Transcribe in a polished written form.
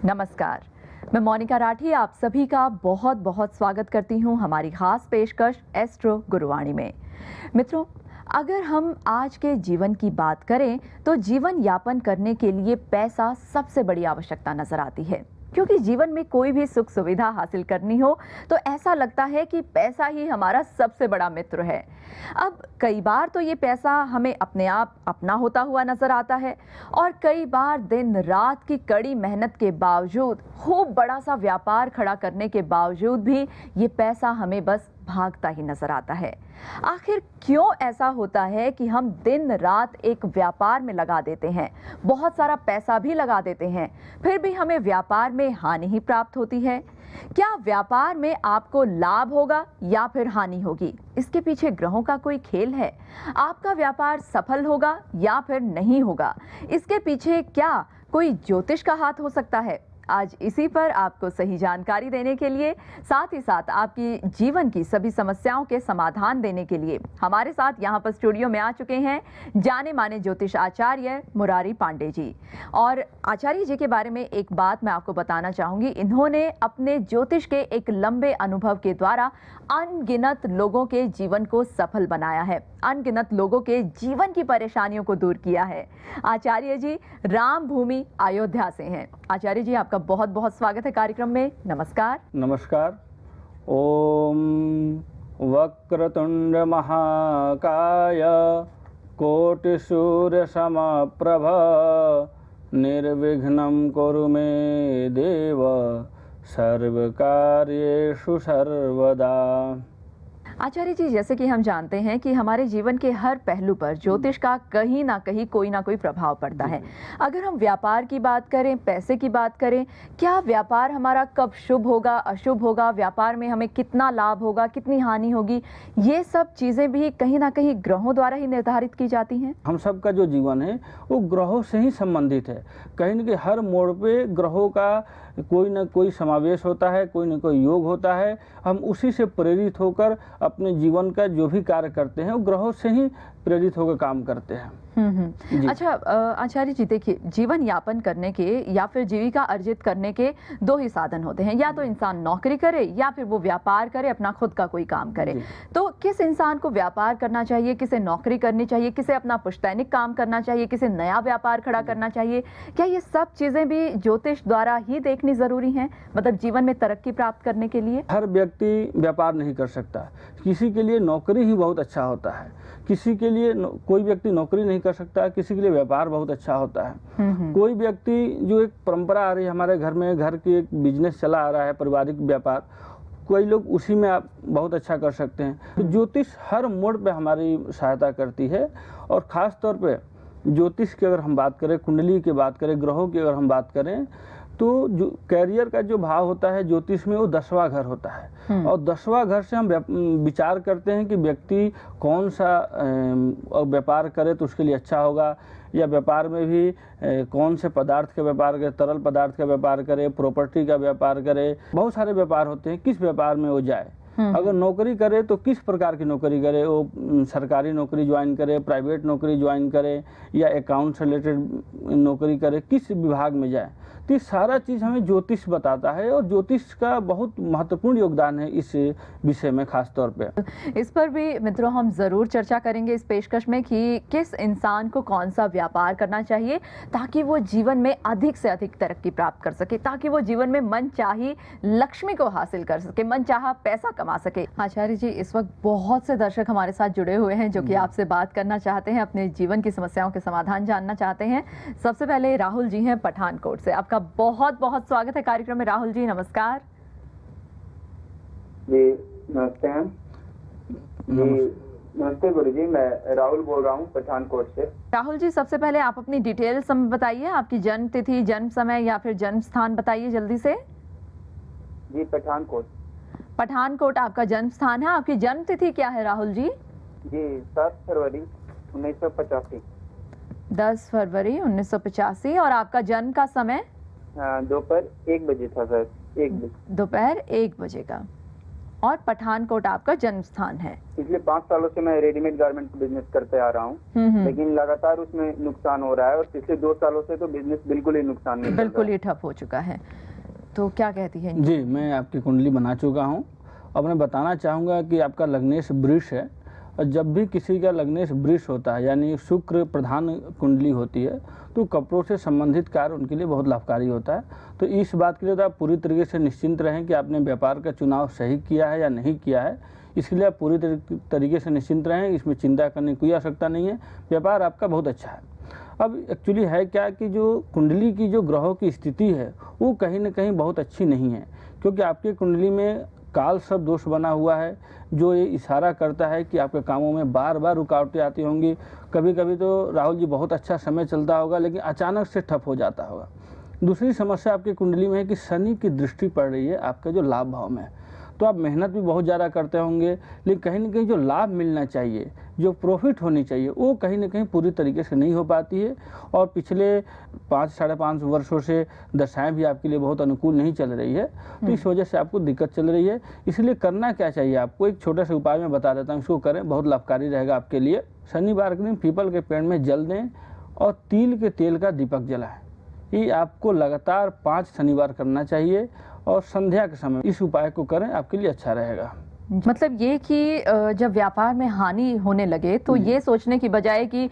नमस्कार, मैं मोनिका राठी आप सभी का बहुत बहुत स्वागत करती हूं हमारी खास पेशकश एस्ट्रो गुरुवाणी में। मित्रों, अगर हम आज के जीवन की बात करें तो जीवन यापन करने के लिए पैसा सबसे बड़ी आवश्यकता नजर आती है, क्योंकि जीवन में कोई भी सुख सुविधा हासिल करनी हो तो ऐसा लगता है कि पैसा ही हमारा सबसे बड़ा मित्र है। अब कई बार तो ये पैसा हमें अपने आप अपना होता हुआ नजर आता है और कई बार दिन रात की कड़ी मेहनत के बावजूद, खूब बड़ा सा व्यापार खड़ा करने के बावजूद भी ये पैसा हमें बस भागता ही नजर आता है। आखिर क्यों ऐसा होता है कि हम दिन रात एक व्यापार में लगा देते हैं, बहुत सारा पैसा भी लगा देते हैं, फिर भी हमें व्यापार में हानि ही प्राप्त होती है? क्या व्यापार में आपको लाभ होगा या फिर हानि होगी? इसके पीछे ग्रहों का कोई खेल है? आपका व्यापार सफल होगा या फिर नहीं होगा? इसके पीछे क्या कोई ज्योतिष का हाथ हो सकता है? आज इसी पर आपको सही जानकारी देने के लिए, साथ ही साथ आपकी जीवन की सभी समस्याओं के समाधान देने के लिए हमारे साथ यहाँ पर स्टूडियो में आ चुके हैं जाने माने ज्योतिष आचार्य मुरारी पांडे जी। और आचार्य जी के बारे में एक बात मैं आपको बताना चाहूंगी, इन्होंने अपने ज्योतिष के एक लंबे अनुभव के द्वारा अनगिनत लोगों के जीवन को सफल बनाया है, अनगिनत लोगों के जीवन की परेशानियों को दूर किया है। आचार्य जी राम भूमि अयोध्या से हैं। आचार्य जी, आपका बहुत बहुत स्वागत है कार्यक्रम में। नमस्कार। नमस्कार। ओम वक्रतुंड महाकाय कोटि सूर्य समप्रभ निर्विघ्नं कुरु मे देव सर्वकार्येषु सर्वदा। आचार्य जी, जैसे कि हम जानते हैं कि हमारे जीवन के हर पहलू पर ज्योतिष का कहीं ना कहीं कोई ना कोई प्रभाव पड़ता है। अगर हम व्यापार की बात करें, पैसे की बात करें, क्या व्यापार हमारा कब शुभ होगा, अशुभ होगा, व्यापार में हमें कितना लाभ होगा, कितनी हानि होगी, ये सब चीजें भी कहीं ना कहीं ग्रहों द्वारा ही निर्धारित की जाती हैं। हम सब का जो जीवन है वो ग्रहों से ही संबंधित है। कहीं न कहीं हर मोड़ पे ग्रहों का कोई न कोई समावेश होता है, कोई न कोई योग होता है। हम उसी से प्रेरित होकर अपने जीवन का जो भी कार्य करते हैं वो ग्रहों से ही प्रेरित होकर काम करते हैं। अच्छा आचार्य जी, देखिए, जीवन यापन करने के या फिर जीविका अर्जित करने के दो ही साधन होते हैं, या तो इंसान नौकरी करे या फिर वो व्यापार करे, अपना खुद का कोई काम करे। तो किस इंसान को व्यापार करना चाहिए, किसे नौकरी करनी चाहिए, किसे अपना पुश्तैनिक काम करना चाहिए, किसे नया व्यापार खड़ा करना चाहिए? क्या ये सब चीजें भी ज्योतिष द्वारा ही देखनी जरूरी हैं, मतलब जीवन में तरक्की प्राप्त करने के लिए? हर व्यक्ति व्यापार नहीं कर सकता। किसी के लिए नौकरी ही बहुत अच्छा होता है, किसी के लिए कोई व्यक्ति नौकरी नहीं कर सकता, किसी के लिए व्यापार बहुत अच्छा होता है। कोई व्यक्ति, जो एक परंपरा आ रही है हमारे घर में, घर की एक बिजनेस चला आ रहा है, पारिवारिक व्यापार, कोई लोग उसी में आप बहुत अच्छा कर सकते हैं। तो ज्योतिष हर मोड़ पे हमारी सहायता करती है। और ख़ास तौर पे ज्योतिष की अगर हम बात करें, कुंडली की बात करें, ग्रहों की अगर हम बात करें, तो जो कैरियर का जो भाव होता है ज्योतिष में, वो 10वां घर होता है। और 10वां घर से हम विचार करते हैं कि व्यक्ति कौन सा व्यापार करे तो उसके लिए अच्छा होगा, या व्यापार में भी कौन से पदार्थ का व्यापार करे, तरल पदार्थ का व्यापार करे, प्रॉपर्टी का व्यापार करे, बहुत सारे व्यापार होते हैं, किस व्यापार में वो जाए। अगर नौकरी करे तो किस प्रकार की नौकरी करे, वो सरकारी नौकरी ज्वाइन करे, प्राइवेट नौकरी ज्वाइन करे, या अकाउंट से रिलेटेड नौकरी करे, किस विभाग में जाए। तो ये सारा चीज़ हमें ज्योतिष बताता है, और ज्योतिष का बहुत महत्वपूर्ण योगदान है इस विषय में खास तौर पे। इस पर भी मित्रों हम ज़रूर चर्चा करेंगे इस पेशकश में कि किस इंसान को कौन सा व्यापार करना चाहिए ताकि वो जीवन में अधिक से अधिक तरक्की प्राप्त कर सके, ताकि वो जीवन में मनचाही लक्ष्मी को हासिल कर सके, मनचाहा पैसा कमा सके। आचार्य जी, इस वक्त बहुत से दर्शक हमारे साथ जुड़े हुए हैं जो कि आपसे बात करना चाहते हैं, अपने जीवन की समस्याओं के समाधान जानना चाहते हैं। सबसे पहले राहुल जी हैं पठानकोट से। आपका बहुत बहुत स्वागत है कार्यक्रम में राहुल जी। नमस्कार जी। नमस्ते मैम जी। नमस्ते गुरुजी, मैं राहुल बोल रहा हूँ पठानकोट से। राहुल जी, सबसे पहले आप अपनी डिटेल्स हमें बताइए, आपकी जन्म तिथि, जन्म समय या फिर जन्म स्थान बताइए जल्दी से। जी, पठानकोट। पठानकोट आपका जन्म स्थान है। आपकी जन्म तिथि क्या है राहुल जी? जी, 7 फरवरी 1985। 10 फरवरी 1985। और आपका जन्म का समय? दोपहर 1 बजे था सर, 1 बजे। दोपहर 1 बजे का। और पठानकोट आपका जन्म स्थान है। पिछले 5 सालों से मैं रेडीमेड गारमेंट बिजनेस करते आ रहा हूँ, लेकिन लगातार उसमें नुकसान हो रहा है और पिछले 2 सालों से तो बिजनेस बिल्कुल ही नुकसान में चल रहा है। बिल्कुल ही ठप हो चुका है। तो क्या कहती हैं जी, मैं आपकी कुंडली बना चुका हूँ और मैं बताना चाहूँगा कि आपका लग्नेश वृष है, और जब भी किसी का लग्नेश वृष होता है यानी शुक्र प्रधान कुंडली होती है तो कपड़ों से संबंधित कार्य उनके लिए बहुत लाभकारी होता है। तो इस बात के लिए तो आप पूरी तरीके से निश्चिंत रहें कि आपने व्यापार का चुनाव सही किया है या नहीं किया है, इसके लिए आप पूरी तरीके से निश्चिंत रहें, इसमें चिंता करने की कोई आवश्यकता नहीं है। व्यापार आपका बहुत अच्छा है। अब एक्चुअली है क्या कि जो कुंडली की जो ग्रहों की स्थिति है वो कहीं ना कहीं बहुत अच्छी नहीं है, क्योंकि आपकी कुंडली में काल सब दोष बना हुआ है जो ये इशारा करता है कि आपके कामों में बार बार रुकावटें आती होंगी। कभी कभी तो राहुल जी बहुत अच्छा समय चलता होगा लेकिन अचानक से ठप हो जाता होगा। दूसरी समस्या आपकी कुंडली में है कि शनि की दृष्टि पड़ रही है आपके जो लाभ भाव में, तो आप मेहनत भी बहुत ज़्यादा करते होंगे लेकिन कहीं ना कहीं जो लाभ मिलना चाहिए, जो प्रॉफिट होनी चाहिए, वो कहीं ना कहीं पूरी तरीके से नहीं हो पाती है। और पिछले 5-5.5 वर्षों से दशाएं भी आपके लिए बहुत अनुकूल नहीं चल रही है, तो इस वजह से आपको दिक्कत चल रही है। इसलिए करना क्या चाहिए आपको, एक छोटा सा उपाय मैं बता देता हूँ, इसको करें, बहुत लाभकारी रहेगा आपके लिए। शनिवार के दिन पीपल के पेड़ में जल दें और तिल के तेल का दीपक जलाएं। ये आपको लगातार 5 शनिवार करना चाहिए और संध्या के समय इस उपाय को करें, आपके लिए अच्छा रहेगा। मतलब ये कि जब व्यापार में हानि होने लगे तो ये सोचने की बजाय कि